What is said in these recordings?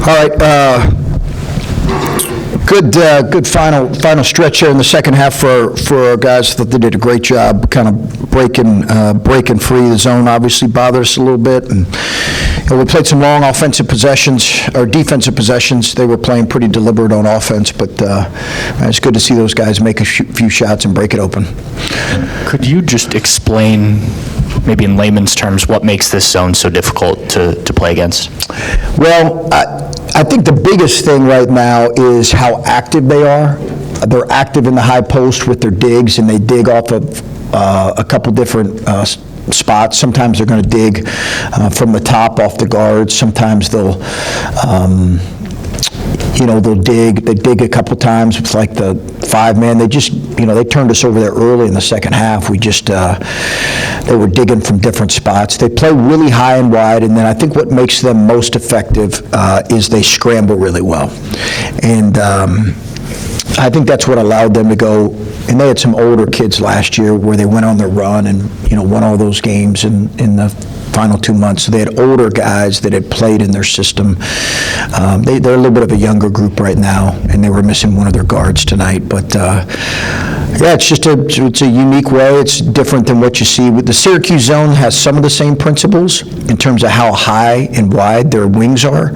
right, good final stretch here in the second half for our guys. I thought they did a great job kind of breaking free. The zone obviously bothered us a little bit, and we played some long offensive possessions, or defensive possessions. They were playing pretty deliberate on offense, but it's good to see those guys make a few shots and break it open. Could you just explain, maybe in layman's terms, what makes this zone so difficult to play against? Well, I think the biggest thing right now is how active they are. They're active in the high post with their digs, and they dig off of a couple different spots. Sometimes they're going to dig from the top off the guards. Sometimes they'll dig a couple times with like the 5-man. They just, they turned us over there early in the second half. We just, they were digging from different spots. They play really high and wide, and then I think what makes them most effective is they scramble really well. And I think that's what allowed them to go, and they had some older kids last year where they went on their run and, won all those games in the final 2 months. So they had older guys that had played in their system. They're a little bit of a younger group right now, and they were missing one of their guards tonight. But yeah, it's a unique way. It's different than what you see. The Syracuse zone has some of the same principles in terms of how high and wide their wings are.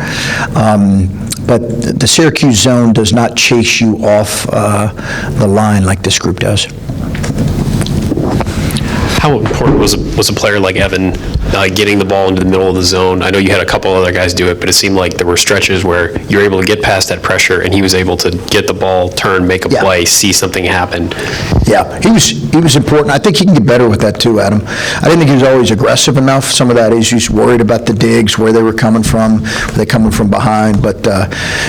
But the Syracuse zone does not chase you off the line like this group does. How important was a player like Evan getting the ball into the middle of the zone? I know you had a couple other guys do it, but it seemed like there were stretches where you were able to get past that pressure, and he was able to get the ball, turn, make a play, see something happen. Yeah, he was important. I think he can get better with that too, Adam. I didn't think he was always aggressive enough. Some of that is he's worried about the digs, where they were coming from, were they coming from behind. But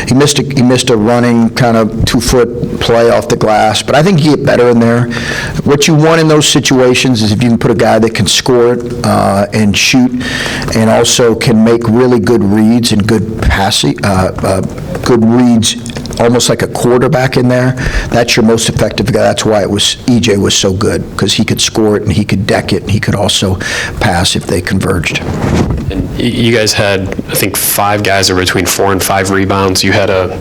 he missed a running kind of 2-foot play off the glass. But I think he get better in there. What you want in those situations is if you can put a guy that can score it and shoot, and also can make really good reads and good passing, good reads, almost like a quarterback in there. That's your most effective guy. That's why EJ was so good, because he could score it and he could deck it, and he could also pass if they converged. And you guys had, I think, 5 guys are between 4 and 5 rebounds. You had a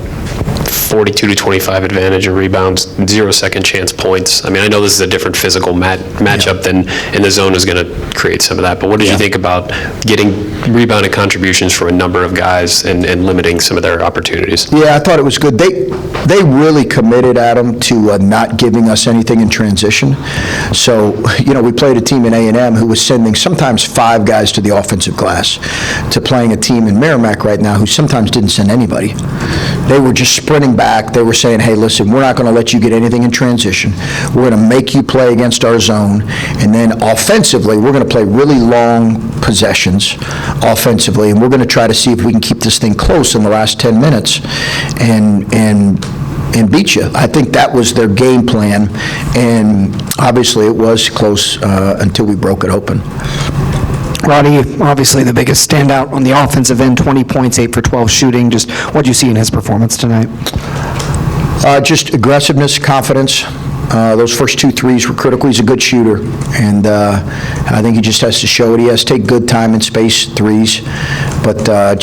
42-25 advantage in rebounds, 0 second chance points. I mean, I know this is a different physical matchup than in the zone is going to create some of that, but what did you think about getting rebounded contributions from a number of guys and limiting some of their opportunities? Yeah, I thought it was good. They really committed, Adam, to not giving us anything in transition. So, we played a team in A&M who was sending sometimes 5 guys to the offensive glass, to playing a team in Merrimack right now who sometimes didn't send anybody. They were just sprinting back. They were saying, hey, listen, we're not going to let you get anything in transition. We're going to make you play against our zone, and then offensively, we're going to play really long possessions offensively, and we're going to try to see if we can keep this thing close in the last 10 minutes and beat you. I think that was their game plan, and obviously it was close until we broke it open. Roddy, obviously the biggest standout on the offensive end, 20 points, 8 for 12 shooting. Just what did you see in his performance tonight? Just aggressiveness, confidence. Those first 2 threes were critical. He's a good shooter, and I think he just has to show it. He has to take good time and space threes, but I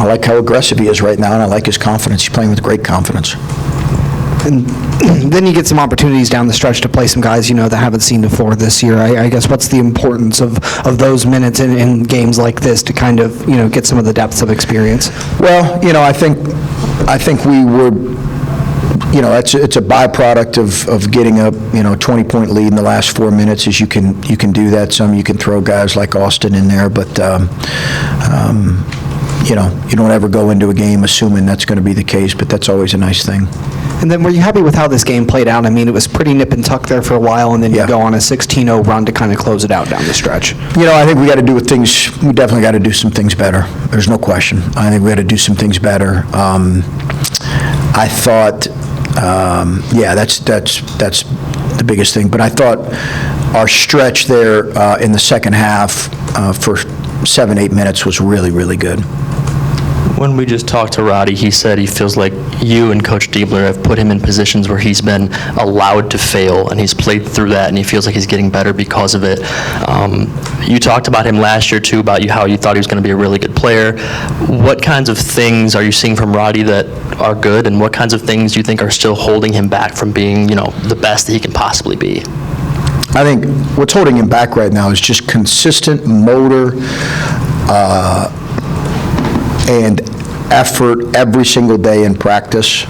like how aggressive he is right now, and I like his confidence. He's playing with great confidence. And then you get some opportunities down the stretch to play some guys, that haven't seen the floor this year. I guess what's the importance of those minutes in games like this to kind of, get some of the depths of experience? Well, I think we were, it's a byproduct of getting a 20-point lead in the last 4 minutes. Is you can do that. You can throw guys like Austin in there, but you don't ever go into a game assuming that's going to be the case, but that's always a nice thing. And then were you happy with how this game played out? I mean, it was pretty nip and tuck there for a while, and then you go on a 16-0 run to kind of close it out down the stretch. I think we definitely got to do some things better. There's no question. I think we got to do some things better. I thought, that's the biggest thing. But I thought our stretch there in the second half for 7-8 minutes was really, really good. When we just talked to Roddy, he said he feels like you and Coach Diebler have put him in positions where he's been allowed to fail, and he's played through that, and he feels like he's getting better because of it. You talked about him last year, too, about how you thought he was going to be a really good player. What kinds of things are you seeing from Roddy that are good, and what kinds of things do you think are still holding him back from being, the best that he can possibly be? I think what's holding him back right now is just consistent motor and effort every single day in practice.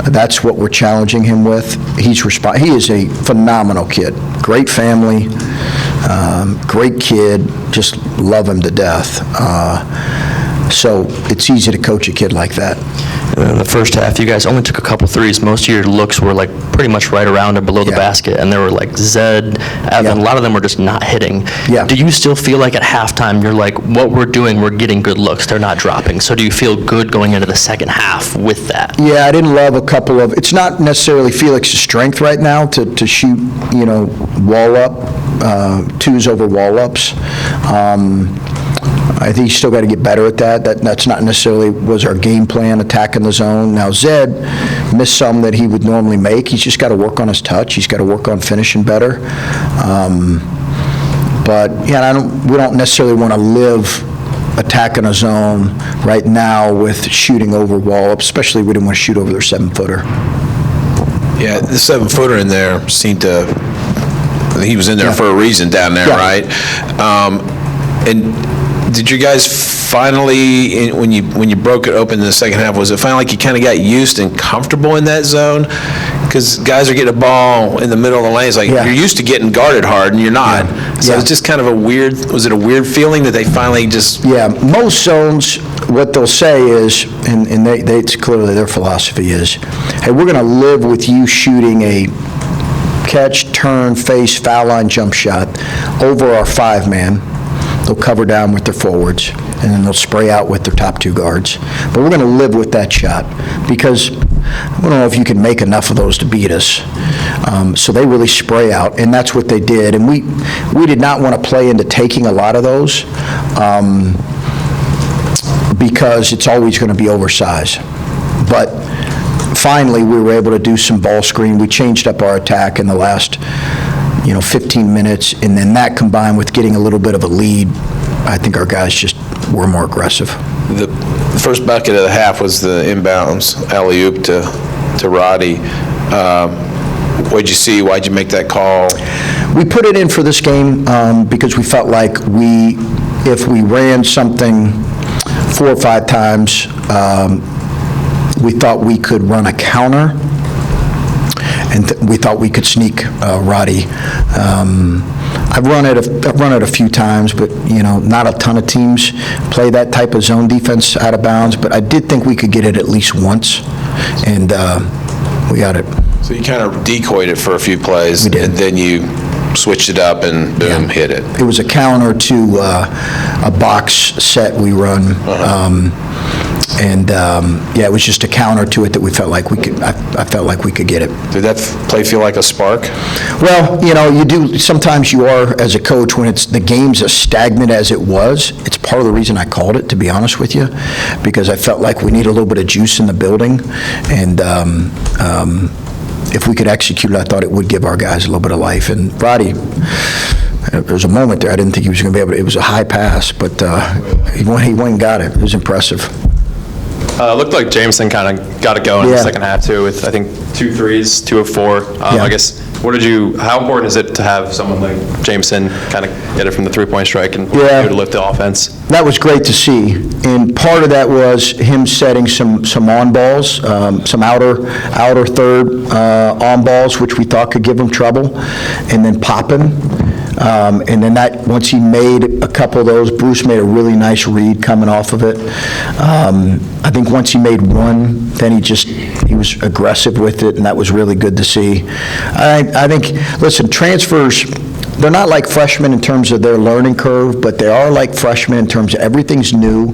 That's what we're challenging him with. He is a phenomenal kid. Great family, great kid, just love him to death. So it's easy to coach a kid like that. In the first half, you guys only took a couple threes. Most of your looks were pretty much right around or below the basket, and there were Zed, Evan, a lot of them were just not hitting. Yeah. Do you still feel like at halftime you're what we're doing, we're getting good looks, they're not dropping? So do you feel good going into the second half with that? Yeah, I didn't love a couple of, it's not necessarily Felix's strength right now to shoot, wall up, twos over wall ups. I think he's still got to get better at that. That's not necessarily was our game plan, attacking the zone. Now, Zed missed some that he would normally make. He's just got to work on his touch. He's got to work on finishing better. But, we don't necessarily want to live attacking a zone right now with shooting over wall-up, especially we didn't want to shoot over their 7-footer. Yeah, the 7-footer in there seemed to, he was in there for a reason down there, right? And did you guys finally, when you broke it open in the second half, was it finally like you kind of got used and comfortable in that zone? Because guys are getting a ball in the middle of the lane. It's like you're used to getting guarded hard, and you're not. So it's just kind of was it a weird feeling that they finally just... Yeah, most zones, what they'll say is, and it's clearly their philosophy is, hey, we're going to live with you shooting a catch, turn, face, foul line jump shot over our 5-man. They'll cover down with their forwards, and then they'll spray out with their top 2 guards. But we're going to live with that shot because I don't know if you can make enough of those to beat us. So they really spray out, and that's what they did. And we did not want to play into taking a lot of those because it's always going to be oversized. But finally, we were able to do some ball screen. We changed up our attack in the last 15 minutes, and then that combined with getting a little bit of a lead, I think our guys just were more aggressive. The first bucket of the half was the inbounds alley-oop to Roddy. What'd you see? Why'd you make that call? We put it in for this game because we felt like if we ran something 4 or 5 times, we thought we could run a counter, and we thought we could sneak Roddy. I've run it a few times, but not a ton of teams play that type of zone defense out of bounds. But I did think we could get it at least once, and we got it. So you kind of decoyed it for a few plays, We did. And then you switched it up and boom, hit it. It was a counter to a box set we run. It was just a counter to it that we felt like we could. I felt like we could get it. Did that play feel like a spark? Well, you do. Sometimes you are as a coach when the game's as stagnant as it was. It's part of the reason I called it, to be honest with you, because I felt like we need a little bit of juice in the building, and if we could execute it, I thought it would give our guys a little bit of life. And Roddy, there was a moment there I didn't think he was going to be able to. It was a high pass, but he went and got it. It was impressive. Looked like Jameson kind of got it going in the second half, too, with, I think, 2 threes, 2 of 4. I guess, how important is it to have someone like Jameson kind of get it from the three-point strike and do to lift the offense? That was great to see, and part of that was him setting some on balls, some outer third on balls, which we thought could give him trouble, and then popping. And then once he made a couple of those, Bruce made a really nice read coming off of it. I think once he made one, then he was aggressive with it, and that was really good to see. I think, listen, transfers, they're not like freshmen in terms of their learning curve, but they are like freshmen in terms of everything's new.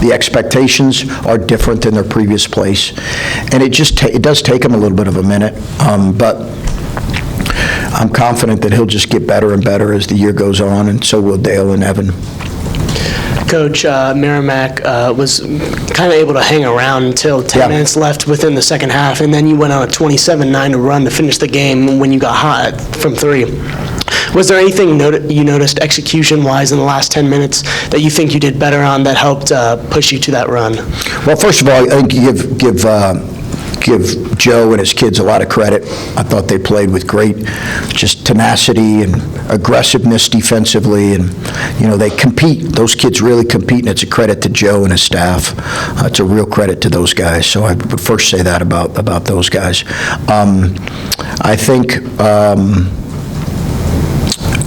The expectations are different than their previous place, and it does take them a little bit of a minute, but I'm confident that he'll just get better and better as the year goes on, and so will Dale and Evan. Coach, Merrimack was kind of able to hang around until 10 Yeah. minutes left within the second half, and then you went on a 27-9 run to finish the game when you got hot from 3. Was there anything you noticed execution-wise in the last 10 minutes that you think you did better on that helped push you to that run? Well, first of all, I think you give Joe and his kids a lot of credit. I thought they played with great just tenacity and aggressiveness defensively, and, they compete. Those kids really compete, and it's a credit to Joe and his staff. It's a real credit to those guys, so I would first say that about those guys. I think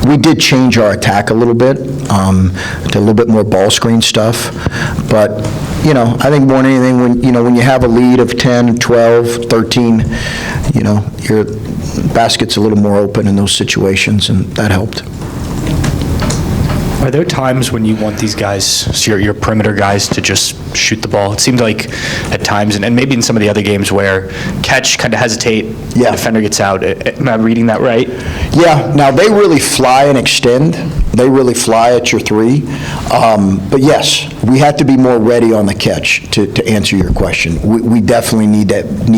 we did change our attack a little bit, to a little bit more ball screen stuff, but I think more than anything, when you have a lead of 10, 12, 13, your basket's a little more open in those situations, and that helped. Are there times when you want these guys, so your perimeter guys, to just shoot the ball? It seemed like at times, and maybe in some of the other games, where catch, kind of hesitate, Yeah. the defender gets out. Am I reading that right? Yeah, now they really fly and extend. They really fly at your 3. But yes, we have to be more ready on the catch, to answer your question. We definitely need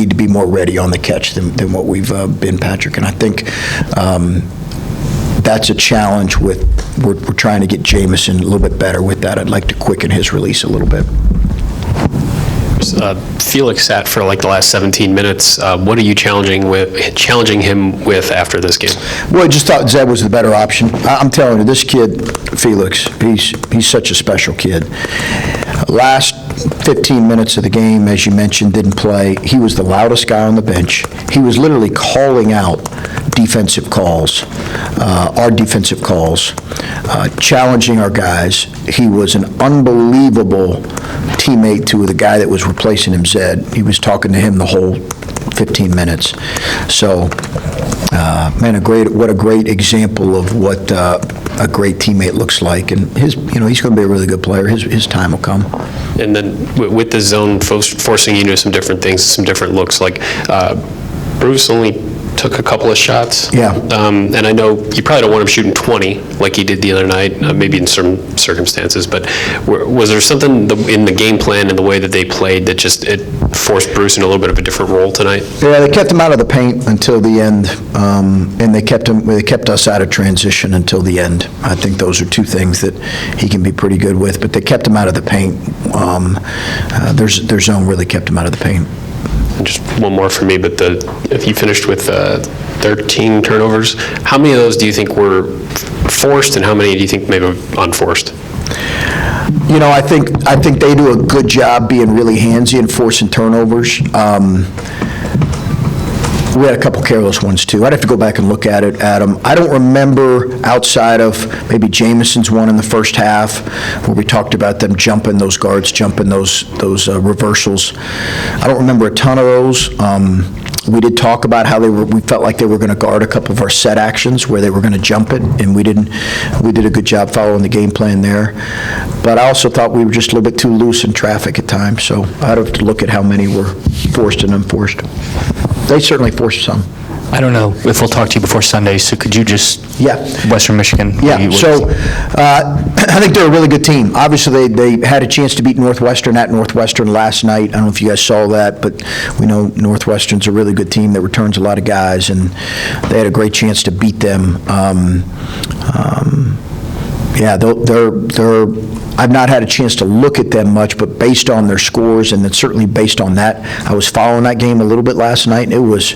to be more ready on the catch than what we've been, Patrick. And I think that's a challenge we're trying to get Jamison a little bit better with that. I'd like to quicken his release a little bit. Felix sat for like the last 17 minutes. What are you challenging him with after this game? Well, I just thought Zed was the better option. I'm telling you, this kid, Felix, he's such a special kid. Last 15 minutes of the game, as you mentioned, didn't play. He was the loudest guy on the bench. He was literally calling out defensive calls, our defensive calls, challenging our guys. He was an unbelievable teammate to the guy that was replacing him, Zed. He was talking to him the whole 15 minutes. So, man, what a great example of what a great teammate looks like. And he's going to be a really good player. His time will come. And then with the zone forcing you into some different things, some different looks, like Bruce only took a couple of shots. Yeah. And I know you probably don't want him shooting 20 like he did the other night, maybe in certain circumstances, but was there something in the game plan and the way that they played that just it forced Bruce in a little bit of a different role tonight? Yeah, they kept him out of the paint until the end, and they kept us out of transition until the end. I think those are 2 things that he can be pretty good with, but they kept him out of the paint. Their zone really kept him out of the paint. Just one more for me, but if you finished with 13 turnovers, how many of those do you think were forced, and how many do you think maybe unforced? I think they do a good job being really handsy and forcing turnovers. We had a couple careless ones, too. I'd have to go back and look at it, Adam. I don't remember, outside of maybe Jamison's one in the first half, where we talked about them jumping those guards, jumping those reversals. I don't remember a ton of those. We did talk about how we felt like they were going to guard a couple of our set actions where they were going to jump it, and we didn't. We did a good job following the game plan there. But I also thought we were just a little bit too loose in traffic at times, so I'd have to look at how many were forced and unforced. They certainly forced some. I don't know if we'll talk to you before Sunday, so could you just... Yeah. Western Michigan. Yeah, so I think they're a really good team. Obviously, they had a chance to beat Northwestern at Northwestern last night. I don't know if you guys saw that, but we know Northwestern's a really good team that returns a lot of guys, and they had a great chance to beat them. I've not had a chance to look at them much, but based on their scores, and then certainly based on that, I was following that game a little bit last night, and it was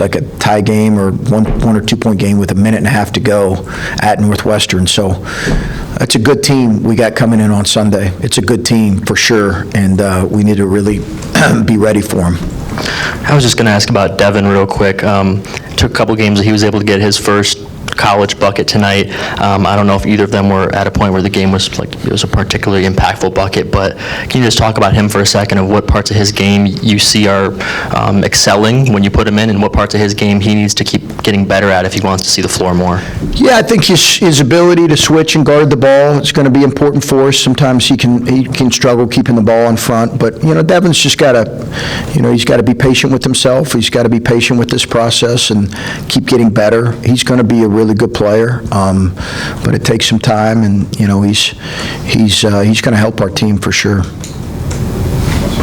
like a tie game or one or 2 point game with a minute and a half to go at Northwestern. So it's a good team we got coming in on Sunday. It's a good team for sure, and we need to really be ready for them. I was just going to ask about Devin real quick. Took a couple games that he was able to get his first college bucket tonight. I don't know if either of them were at a point where the game was like it was a particularly impactful bucket, but can you just talk about him for a second, of what parts of his game you see are excelling when you put him in, and what parts of his game he needs to keep getting better at if he wants to see the floor more? Yeah, I think his ability to switch and guard the ball is going to be important for us. Sometimes he can struggle keeping the ball in front, but Devin's just got to, he's got to be patient with himself. He's got to be patient with this process and keep getting better. He's going to be a really really good player, but it takes some time, and, he's going to help our team for sure.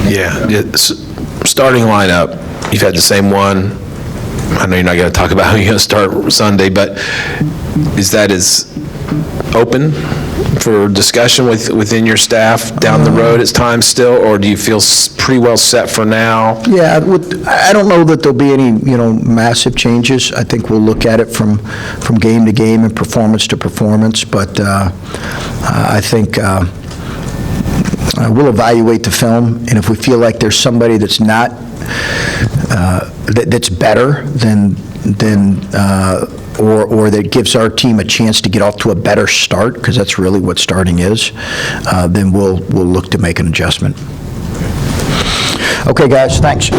Yeah, starting lineup, you've had the same one. I know you're not going to talk about how you're going to start Sunday, but is that as open for discussion within your staff down the road at times still, or do you feel pretty well set for now? Yeah, I don't know that there'll be any, massive changes. I think we'll look at it from game to game and performance to performance, but I think we'll evaluate the film, and if we feel like there's somebody that's not, that's better than or that gives our team a chance to get off to a better start, because that's really what starting is, then we'll look to make an adjustment. Okay, guys, thanks.